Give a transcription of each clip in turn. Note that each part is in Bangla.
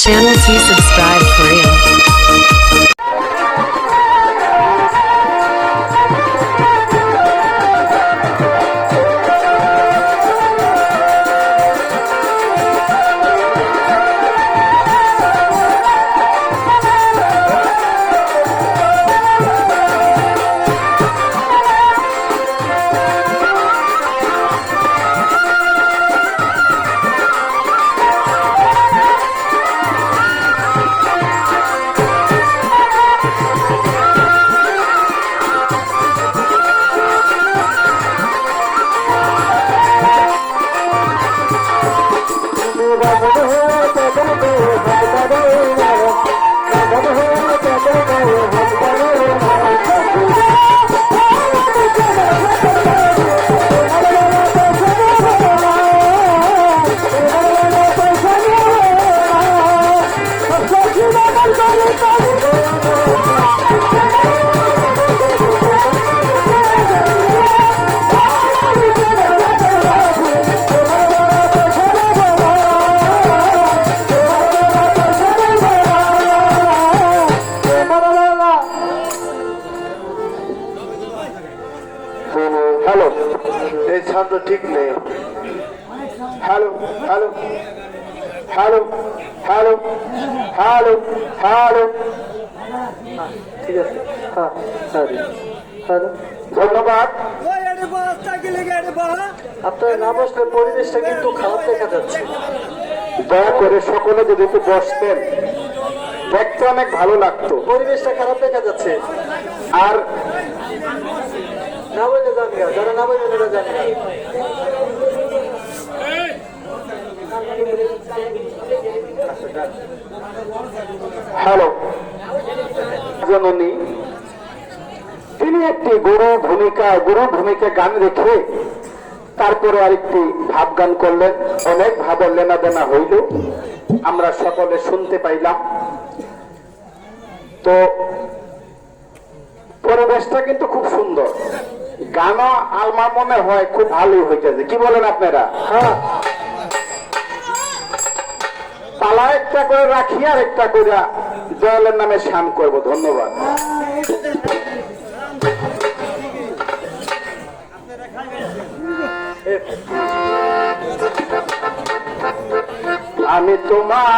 Channel T subscribe Korea. Hello, এই ছাত্র ঠিক নেই। Hello hello hello hello hello hello, ঠিক আছে, হ্যাঁ সরি, হ্যালো, ধন্যবাদ। আপনারা না বসলে পরিবেশটা কিন্তু খারাপ দেখা যাচ্ছে। দয়া করে সকলে যদি একটু বসতেন, দেখতে অনেক ভালো লাগতো। পরিবেশটা খারাপ দেখা যাচ্ছে। আর না বললে জানি না, যারা না বলবে তারা জানি না। হ্যালো, জননী তিনি একটি গুরু ভূমিকা গান রেখে তারপরে আরেকটি ভাব গান করলেন। অনেক ভাবের লেনা দেনা হইল, আমরা সকলে শুনতে পাইলাম। তো পরিবেশটা কিন্তু খুব সুন্দর, গানও আমার মনে হয় খুব ভালোই হইতেছে। কি বলেন আপনারা? হ্যাঁ, পালা একটা করে রাখি আর একটা করে দয়ালের নামে শান করব। ধন্যবাদ। আমি তোমার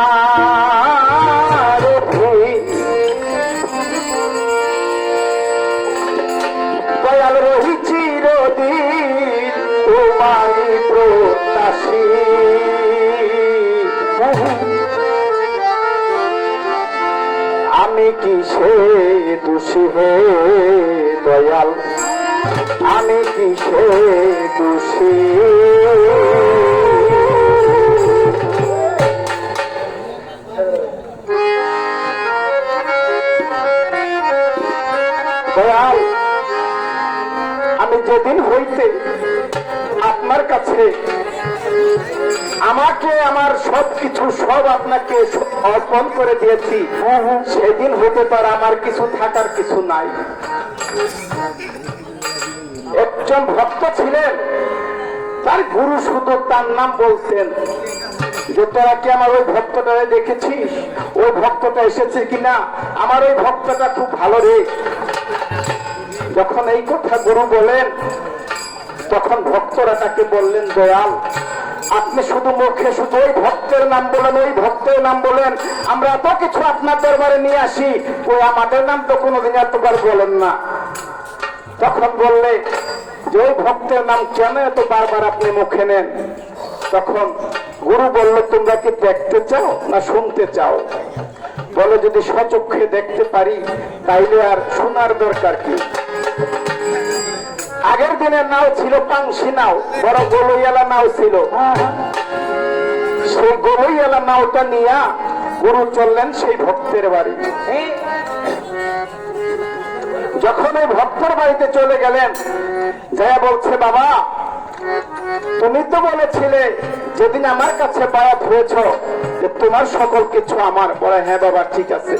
দয়াল রহি চিরদিন, তোমারই প্রত্যাশী। আমি কিসে দোষী হে দয়াল, আমি কিসে দোষী? দয়াল, আমি যেদিন হইতে আপনার কাছে আমাকে আমার সবকিছু সব আপনাকে অর্পণ করে দিয়েছি, সেদিন হতে পারে আমার কিছু থাকার কিছু নাই। একজন ভক্ত ছিলেন, তার গুরু শুধু তার নাম বলতেন যে তোরা কি আমার ওই ভক্তটা দেখেছিস, ওই ভক্তটা এসেছে কিনা, আমার ওই ভক্তটা খুব ভালো রে। যখন এই কথা গুরু বলেন, তখন ভক্তরা তাকে বললেন, দয়াল আপনি শুধু মুখে শুধু ওই ভক্তের নাম বলেন, ওই ভক্তের নাম বলেন, আমরা এত কিছু আপনার দরবারে নিয়ে আসি, ওই আমাদের নাম তো কোনোদিন এতবার বলেন না। তখন বললে যে ওই ভক্তের নাম কেন এত বারবার আপনি মুখে নেন? তখন গুরু বলল, তোমরা কি দেখতে চাও না শুনতে চাও? বলে যদি স্বচক্ষে দেখতে পারি তাইলে আর শোনার দরকার কি? আগের দিনের নাও ছিল পাংশি নাও, বড় গলইয়ালা নাও ছিল। সেই গলইয়ালা নাওটা নিয়ে গুরু চললেন সেই ভক্তের বাড়ি। যখন ওই ভক্তের বাড়িতে চলে গেলেন, যায়া বলছে, বাবা তুমি তো বলেছিলে যেদিন আমার কাছে বায়াত হয়েছ যে তোমার সকল কিছু আমার। বলে হ্যাঁ বাবা ঠিক আছে।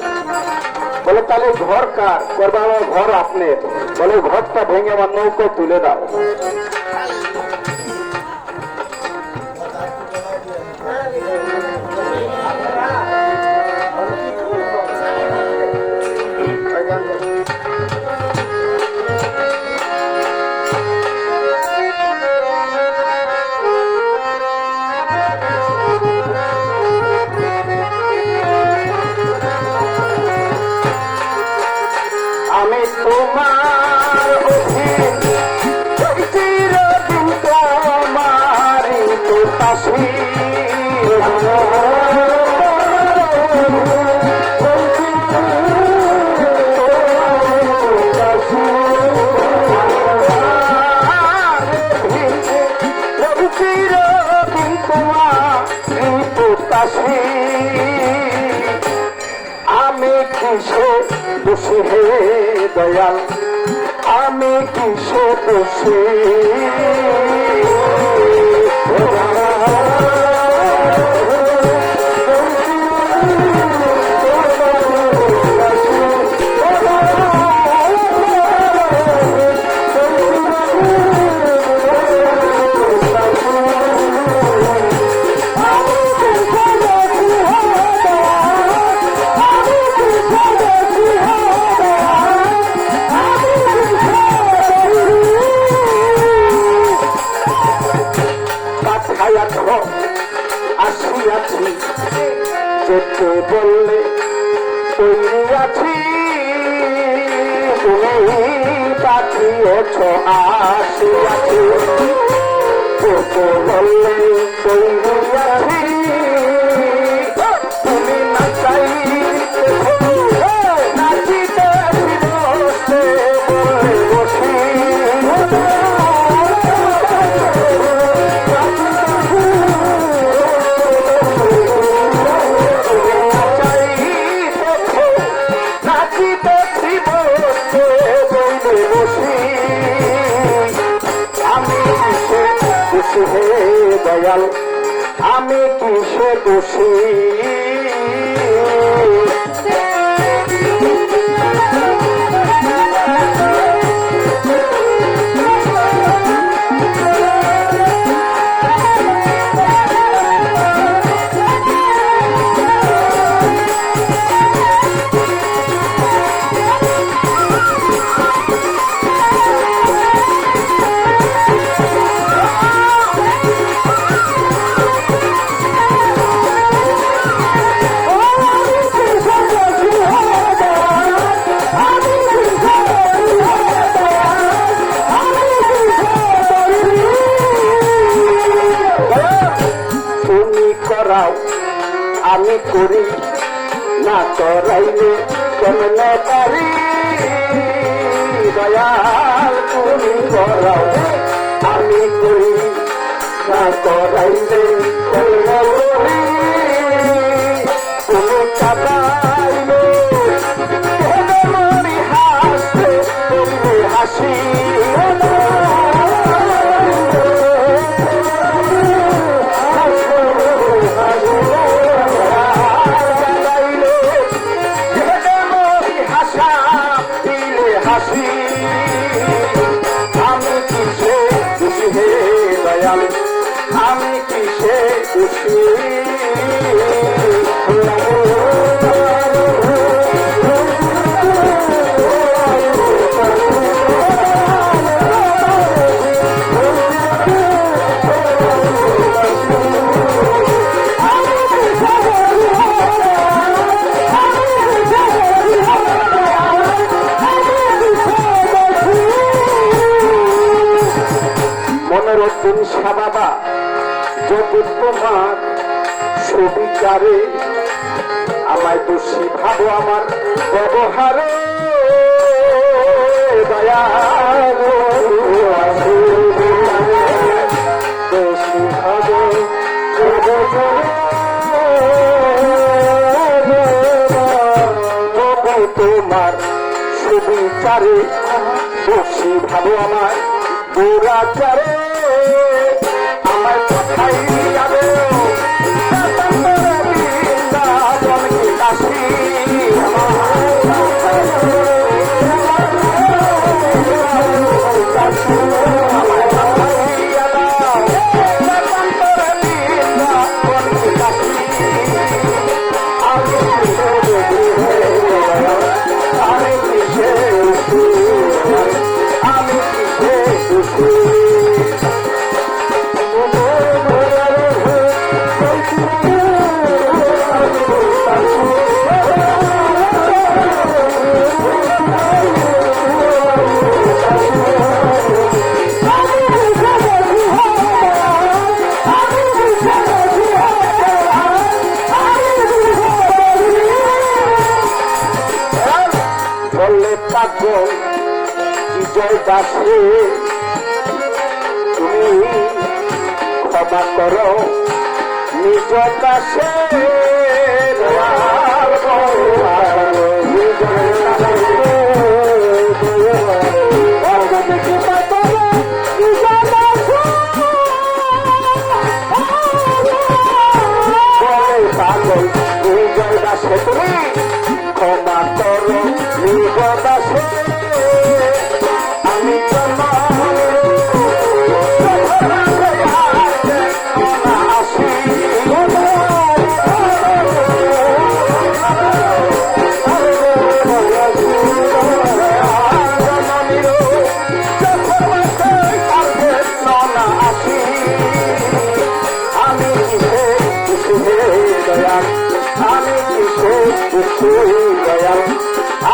বলে তাহলে ঘর কার? করবে আমার ঘর আপনার। বলে ঘরটা ভেঙে আমার নৌকো তুলে দাও। দোষী হে দয়াল আমি কিসে দোষী আসিয়াছি যেতে বললে তৈরি আছি তুমি পাঠিয়েছ আসিয়াছি যেতে বললে তৈরি আছি তুমি না চাইতে নাচিতে বসতে বলে বসি হে দয়াল আমি কিসে দোষী আমি করি না করাইলে কেমনে পারি দয়াল তুমি করাও আমি করি না করাইলে কেমনে করি তুমি কাঁদাইলে কেমনে মরি হাসতে তুমি হাসি আমি কিসে খুশি হে দয়াল আমি কিসে খুশি মনোরঞ্জন সাবাবা যদি তোমার সুবিচারে আমায় দোষী ভাবো আমার ব্যবহারে দয়াল দোষী ভাবো তোমার সুবিচারে দোষী ভাবো আমার দুরাচারে আমার কোথায় যাবে কাশি পাগল বিজয় দাসে তুমি ক্ষমা করো নিজ দাসে তুমি ক্ষমা করো নিজ দাসে আমি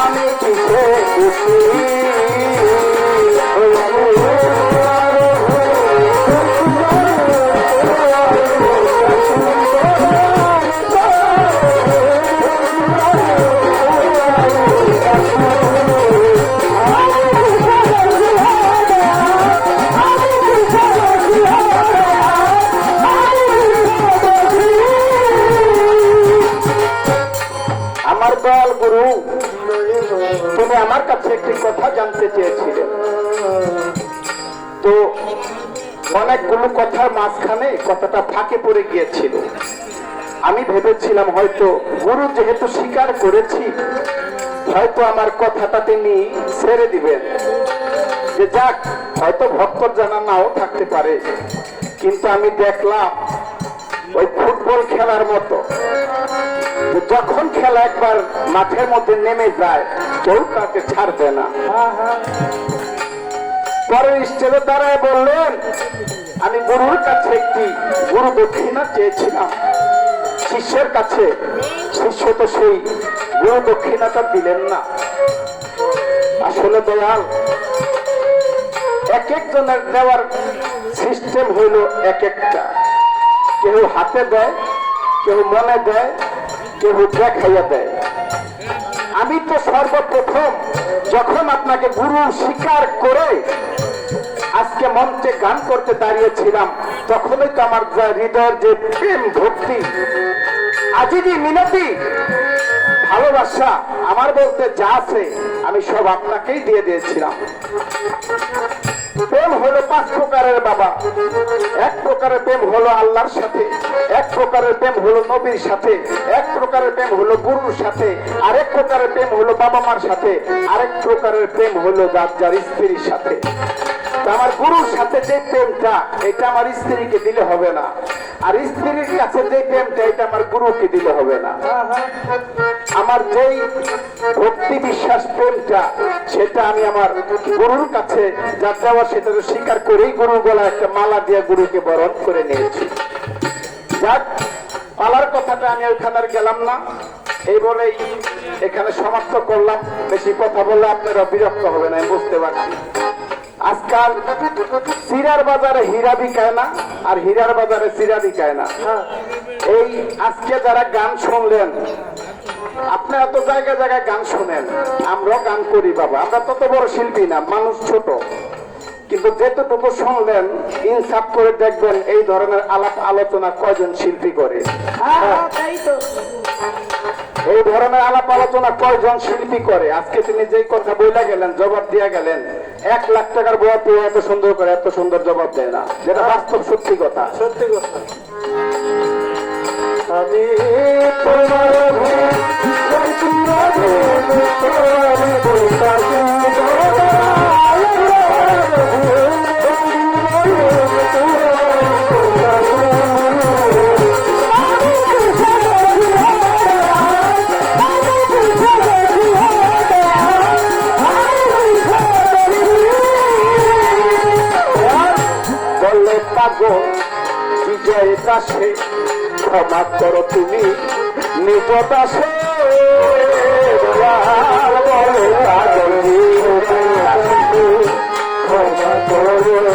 আমি কিসে খুশি আমার দয়াল গুরু তুমি আমার কাছে একটি কথা জানতে চেয়েছিলে তো অনেকগুলো কথার মাঝখানে কথাটা ফাঁকে পড়ে গিয়েছিল আমি ভেবেছিলাম হয়তো গুরু যেহেতু স্বীকার করেছি হয়তো আমার কথাটা তিনি ছেড়ে দিবেন যে যাক হয়তো ভক্তর জানা নাও থাকতে পারে কিন্তু আমি দেখলাম ওই ফুটবল খেলার মতো যখন খেলা একবার মাঠের মধ্যে নেমে যায় কেউ তাকে ছাড়বে না পরে স্টেজে দাঁড়ায় বললেন আমি গুরুর কাছে একটি গুরু দক্ষিণা চেয়েছিলাম শিষ্যের কাছে শিষ্য তো সেই গুরু দক্ষিণাটা দিলেন না আসলে দয়াল এক একজনের দেওয়ার সিস্টেম হইল এক একটা কেউ হাতে দেয় কেউ মনে দেয় কেউ দেখাইয়া দেয় আমি তো সর্বপ্রথম যখন আপনাকে গুরু স্বীকার করে আজকে মঞ্চে গান করতে দাঁড়িয়েছিলাম তখনই তো আমার হৃদয়ের যে প্রেম ভক্তি আজিজি মিনতি ভালোবাসা আমার বলতে যা আছে আমি সব আপনাকেই দিয়ে দিয়েছিলাম প্রেম হলো 5 প্রকারের বাবা এক প্রকারের প্রেম হলো আল্লাহর সাথে এক প্রকারের প্রেম হলো নবীর সাথে এক প্রকারের প্রেম হলো গুরুর সাথে আরেক প্রকারের প্রেম হলো বাবা মার সাথে আরেক প্রকারের প্রেম হলো যার স্ত্রীর সাথে আমার গুরুর সাথে যে প্রেমটা এটা আমার স্ত্রীকে দিলে হবে না আর স্ত্রীর কাছে যে প্রেমটা এটা আমার গুরুকে দিলে হবে না আমার যেই ভক্তি বিশ্বাস প্রেমটা সেটা আমি আমার গুরুর কাছে যা দেওয়া সেটা স্বীকার করেই গুরু গলা একটা মালা দিয়ে গুরুকে বরণ করে নিয়েছি যাক পালার কথাটা আমি ওইখানে আর গেলাম না এই বলেই এখানে সমাপ্ত করলাম বেশি কথা বললে আপনারা বিরক্ত হবে না আমি বুঝতে পারছি আজকাল সিরার বাজারে হীরা বিকায় না আর হীরার বাজারে সিরা বিকায় না এই আজকে যারা গান শুনলেন আপনারা তো জায়গায় জায়গায় গান শোনেন আমরাও গান করি বাবা আমরা তত বড় শিল্পী না মানুষ ছোট কিন্তু যেতটুকু শুনলেন ইনসাফ করে দেখবেন এই ধরনের আলাপ আলোচনা কয়জন শিল্পী করে এই ধরনের আলাপ আলোচনা কয়জন শিল্পী করে আজকে তিনি যেই কথা বইলা গেলেন জবাব দিয়া গেলেন 1 লাখ টাকার বই এত সুন্দর করে এত সুন্দর জবাব দেয় না যেটা বাস্তব সত্যি কথা সত্যি কথা আমি বিজয় দাসে ক্ষমা করো তুমি নিজ দাসে ক্ষমা করো